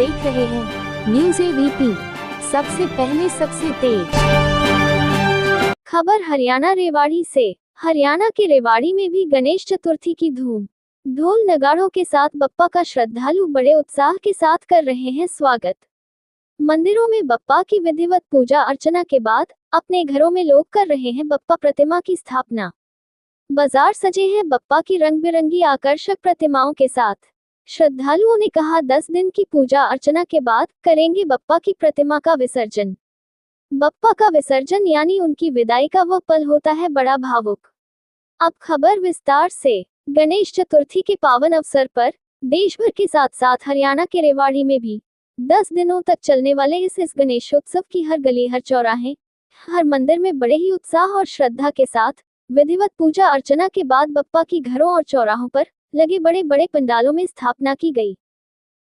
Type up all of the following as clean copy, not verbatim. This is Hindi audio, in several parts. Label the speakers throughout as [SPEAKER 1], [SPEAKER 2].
[SPEAKER 1] देख रहे हैं न्यूज़ एबीपी, सबसे पहले सबसे तेज खबर हरियाणा रेवाड़ी से। हरियाणा के रेवाड़ी में भी गणेश चतुर्थी की धूम। ढोल नगाड़ों के साथ बप्पा का श्रद्धालु बड़े उत्साह के साथ कर रहे हैं स्वागत। मंदिरों में बप्पा की विधिवत पूजा अर्चना के बाद अपने घरों में लोग कर रहे हैं बप्पा प्रतिमा की स्थापना। बाजार सजे हैं बप्पा की रंग बिरंगी आकर्षक प्रतिमाओं के साथ। श्रद्धालुओं ने कहा 10 दिन की पूजा अर्चना के बाद करेंगे बप्पा की प्रतिमा का विसर्जन। बप्पा का विसर्जन यानी उनकी विदाई का वह पल होता है बड़ा भावुक। अब खबर विस्तार से। गणेश चतुर्थी के पावन अवसर पर देश भर के साथ साथ हरियाणा के रेवाड़ी में भी 10 दिनों तक चलने वाले इस गणेशोत्सव की हर गली हर चौराहे हर मंदिर में बड़े ही उत्साह और श्रद्धा के साथ विधिवत पूजा अर्चना के बाद बप्पा की घरों और चौराहों पर लगे बड़े बड़े पंडालों में स्थापना की गई।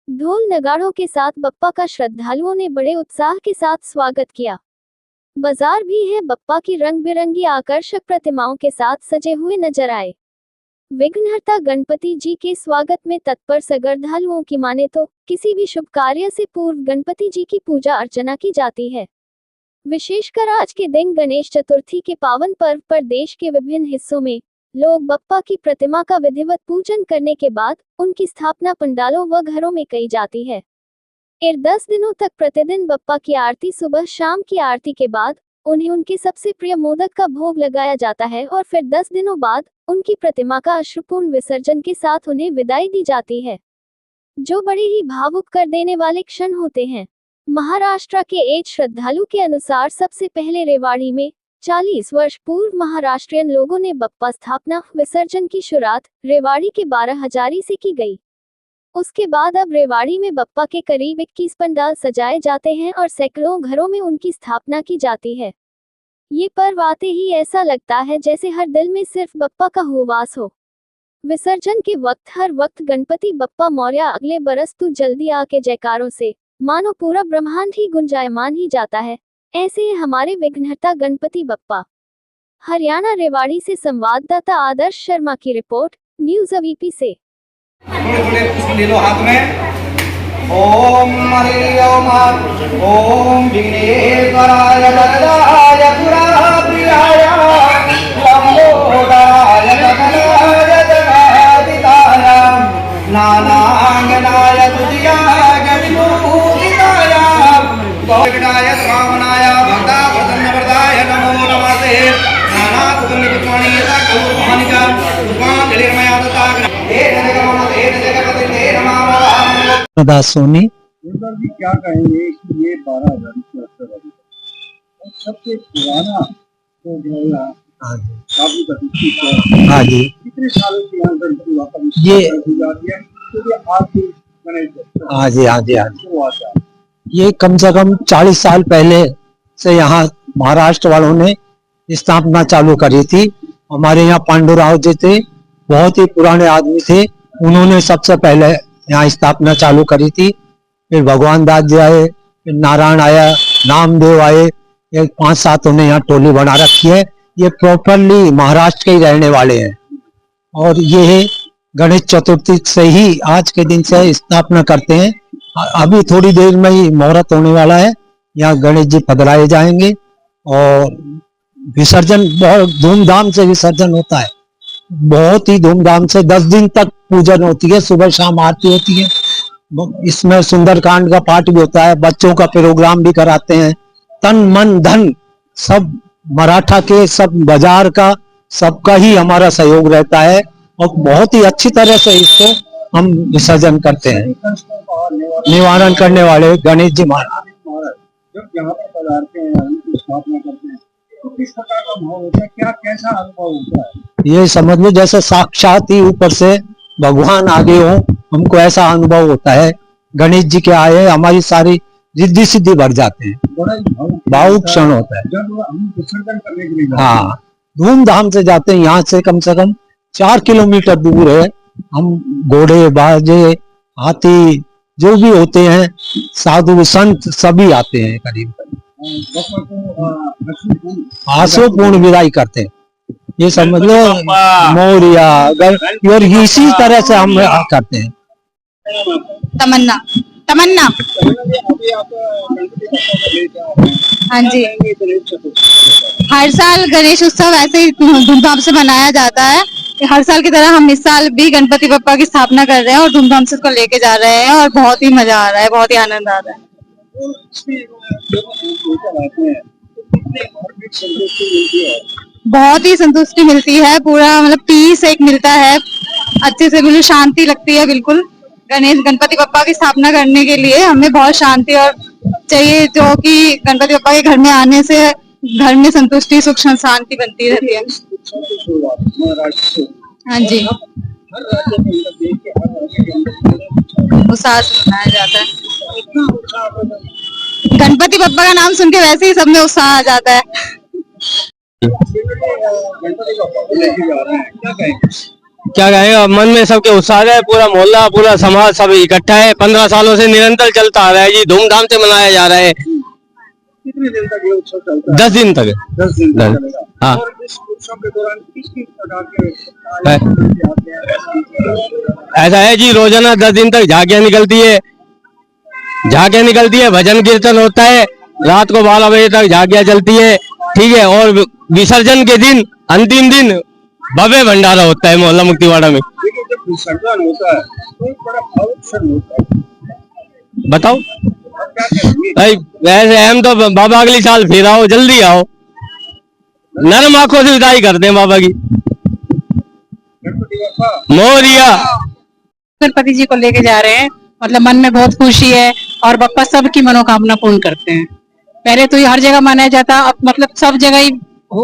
[SPEAKER 1] ढोल नगाड़ों के साथ बप्पा का श्रद्धालुओं ने बड़े उत्साह के साथ स्वागत किया। बाजार भी है बप्पा की रंग बिरंगी आकर्षक प्रतिमाओं के साथ सजे हुए नजर आए। विघ्नहर्ता गणपति जी के स्वागत में तत्पर श्रद्धालुओं की माने तो किसी भी शुभ कार्य से पूर्व गणपति जी की पूजा अर्चना की जाती है। विशेषकर आज के दिन गणेश चतुर्थी के पावन पर्व पर देश के विभिन्न हिस्सों में लोग बप्पा की प्रतिमा का विधिवत पूजन करने के बाद उनकी स्थापना पंडालों व घरों में की जाती है। 10 दिनों तक प्रतिदिन बप्पा की आरती सुबह शाम की आरती के बाद उन्हें उनके सबसे प्रिय मोदक का भोग लगाया जाता है और फिर 10 दिनों बाद उनकी प्रतिमा का अश्रुपूर्ण विसर्जन के साथ उन्हें विदाई दी जाती है, जो बड़े ही भावुक कर देने वाले क्षण होते हैं। महाराष्ट्र के एक श्रद्धालु के अनुसार सबसे पहले रेवाड़ी में 40 वर्ष पूर्व महाराष्ट्रियन लोगों ने बप्पा स्थापना विसर्जन की शुरुआत रेवाड़ी के 12 हजारी से की गई। उसके बाद अब रेवाड़ी में बप्पा के करीब 21 पंडाल सजाए जाते हैं और सैकड़ों घरों में उनकी स्थापना की जाती है। ये पर्व आते ही ऐसा लगता है जैसे हर दिल में सिर्फ बप्पा का हो वास हो। विसर्जन के वक्त हर वक्त गणपति बप्पा मौर्य अगले बरस तू जल्दी आके जयकारों से मानो पूरा ब्रह्मांड ही गुंजायमान ही जाता है। ऐसे ही हमारे विघ्नहर्ता गणपति बप्पा। हरियाणा रेवाड़ी से संवाददाता आदर्श शर्मा की रिपोर्ट, न्यूज़ एबीपी से।
[SPEAKER 2] ले लो हाथ में। ओम हरिओम ओम विघ्नेश्वराय वरदाय पुराप्रियाय लंबोदराय गगनाय जगदिताय नानांगनाय तुझ्याय विभूतिताय गौरणाय स्वामनाय भक्ता प्रसन्नवरदाय नमो नमस्ते नाना कुंड पुष्पाणि यथा कौरवानिका पुष्पांजलिर्मया दत्ता
[SPEAKER 3] दास सोनी।
[SPEAKER 4] जी क्या कहेंगे कि ये 12,000 और सबसे पुराना
[SPEAKER 3] हाँ जी
[SPEAKER 4] कितने सालों की
[SPEAKER 3] ये
[SPEAKER 4] हाँ
[SPEAKER 3] जी ये कम से कम 40 साल पहले से यहाँ महाराष्ट्र वालों ने स्थापना चालू करी थी। हमारे यहाँ पांडुराव जी थे, बहुत ही पुराने आदमी थे, उन्होंने सबसे पहले यहाँ स्थापना चालू करी थी। फिर भगवान दास जी आए, फिर नारायण आया, नामदेव आए, ये 5-7 उन्हें यहाँ टोली बना रखी है। ये प्रॉपरली महाराष्ट्र के ही रहने वाले हैं और ये गणेश चतुर्थी से ही आज के दिन से स्थापना करते हैं। अभी थोड़ी देर में ही मुहूर्त होने वाला है, यहाँ गणेश जी पधराए जाएंगे और विसर्जन बहुत धूमधाम से विसर्जन होता है, बहुत ही धूमधाम से 10 दिन तक पूजन होती है, सुबह शाम आरती होती है। इसमें सुंदरकांड का पाठ भी होता है, बच्चों का प्रोग्राम भी कराते हैं। तन मन धन सब मराठा के सब बाजार का सबका ही हमारा सहयोग रहता है और बहुत ही अच्छी तरह से इसको हम विसर्जन करते हैं। निवारण करने वाले गणेश जी महाराज
[SPEAKER 4] जब यहाँ पर पधारते हैं, स्थापना करते हैं, तो किस प्रकार का भाव होता है, क्या कैसा अनुभव होता है?
[SPEAKER 3] ये समझ लो जैसे साक्षात ही ऊपर से भगवान आगे हो, हमको ऐसा अनुभव होता है। गणेश जी के आए हमारी सारी रिद्धि सिद्धि बढ़ जाते हैं, भावुक क्षण होता है।
[SPEAKER 4] जब हम विसर्जन करने के लिए
[SPEAKER 3] हाँ, धूमधाम से जाते हैं। यहाँ से कम 4 किलोमीटर दूर है। हम घोड़े बाजे हाथी जो भी होते हैं, साधु संत सभी आते हैं करीब आशुपूर्ण विदाई करते हैं। ये समझ लो मोरिया और इसी तरह से हम करते हैं।
[SPEAKER 5] तमन्ना। तमन्ना।
[SPEAKER 4] अभी आप गणपति बप्पा को लेके आ रहे हैं,
[SPEAKER 5] हाँ जी।
[SPEAKER 4] क्या कहेंगे गणेश चतुर्थी?
[SPEAKER 5] हर साल गणेश उत्सव ऐसे ही धूमधाम से मनाया जाता है। हर साल की तरह हम इस साल भी गणपति बप्पा की स्थापना कर रहे हैं और धूमधाम से उसको लेके जा रहे हैं और बहुत ही मजा आ रहा है, बहुत ही आनंद आ रहा है।
[SPEAKER 4] और इसमें जब हम लेकर आते हैं तो कितने धार्मिक संतुष्टि मिलती है?
[SPEAKER 5] बहुत ही संतुष्टि मिलती है, पूरा मतलब पीस एक मिलता है, अच्छे से बिल्कुल शांति लगती है। बिल्कुल गणपति बप्पा की स्थापना करने के लिए हमें बहुत शांति और चाहिए, जो कि गणपति बप्पा के घर में आने से घर में संतुष्टि सुख शांति बनती रहती है।
[SPEAKER 4] इस उत्सव की शुरुआत महाराष्ट्र से,
[SPEAKER 5] हाँ जी,
[SPEAKER 4] हर राज्य के अंदर देश के हर राज्य के अंदर
[SPEAKER 5] उत्साह से मनाया जाता है।
[SPEAKER 4] इतना उत्साह प्रदर्शन।
[SPEAKER 5] गणपति बप्पा का नाम सुन के वैसे ही सब में उत्साह आ जाता है।
[SPEAKER 4] गणपति बप्पा को लेके जा रहे हैं, क्या कहेंगे?
[SPEAKER 6] क्या कहेंगे, मन में सबके उत्साह है, पूरा मोहल्ला पूरा समाज सब इकट्ठा है। 15 सालों से निरंतर चलता आ रहा है जी, धूमधाम से मनाया जा रहा है।
[SPEAKER 4] कितने दिन तक ये उत्सव चलता है?
[SPEAKER 6] 10 दिन तक।
[SPEAKER 4] 10 दिन तक चलेगा।
[SPEAKER 6] हाँ।
[SPEAKER 4] और इस उत्सव के दौरान किस किस प्रकार के आते हैं?
[SPEAKER 6] ऐसा है जी, रोजाना 10 दिन तक झांकियां निकलती है, भजन कीर्तन होता है, रात को 12 बजे तक झांकियां चलती है, ठीक है। और विसर्जन के दिन, अंतिम दिन भव्य भंडारा होता है मोहल्ला मुक्तिवाड़ा में।
[SPEAKER 4] लेकिन जब विसर्जन होता है तो एक बड़ा भावुक क्षण होता है,
[SPEAKER 6] बताओ
[SPEAKER 4] आप क्या कहेंगे?
[SPEAKER 6] भाई, वैसे हम तो बाबा अगली साल फिर आओ, जल्दी आओ, नरम आंखों से विदाई करते हैं बाबा की।
[SPEAKER 4] गणपति बप्पा
[SPEAKER 6] मोरिया।
[SPEAKER 5] गणपति जी को लेके जा रहे हैं, मतलब मन में बहुत खुशी है और बप्पा सबकी मनोकामना पूर्ण करते हैं। पहले तो ये हर जगह मनाया जाता, अब मतलब सब जगह ही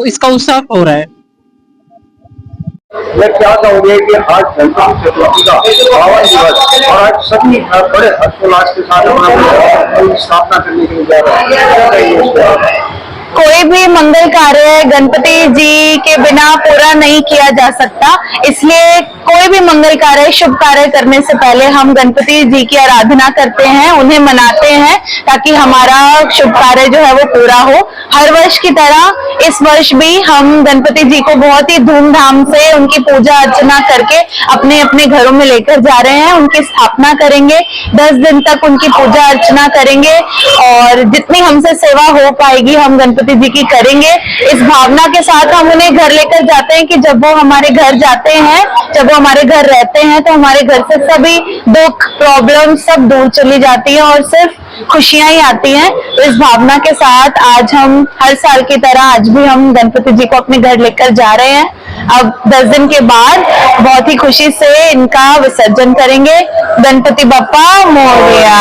[SPEAKER 5] इसका उत्सव हो रहा है।
[SPEAKER 4] मैं क्या कहूँगी कि आज गणतंत्र चतुर्थी का पावन दिवस और आज सभी बड़े हर्षोल्लास के साथ अपना स्थापना करने के लिए जा रहे हैं, क्या कहेंगे इस पर?
[SPEAKER 7] कोई भी मंगल कार्य गणपति जी के बिना पूरा नहीं किया जा सकता, इसलिए कोई भी मंगल कार्य शुभ कार्य करने से पहले हम गणपति जी की आराधना करते हैं, उन्हें मनाते हैं ताकि हमारा शुभ कार्य जो है वो पूरा हो। हर वर्ष की तरह इस वर्ष भी हम गणपति जी को बहुत ही धूमधाम से उनकी पूजा अर्चना करके अपने अपने घरों में लेकर जा रहे हैं, उनकी स्थापना करेंगे, 10 दिन तक उनकी पूजा अर्चना करेंगे और जितनी हमसे सेवा हो पाएगी हम गणपति जी की करेंगे। इस भावना के साथ हम उन्हें घर लेकर जाते हैं कि जब वो हमारे घर जाते हैं, जब वो हमारे घर रहते हैं तो हमारे घर से सभी दुख प्रॉब्लम सब दूर चली जाती है और सिर्फ खुशियां ही आती हैं। तो इस भावना के साथ आज हम हर साल की तरह आज भी हम गणपति जी को अपने घर लेकर जा रहे हैं। अब 10 दिन के बाद बहुत ही खुशी से इनका विसर्जन करेंगे। गणपति बप्पा मोरया।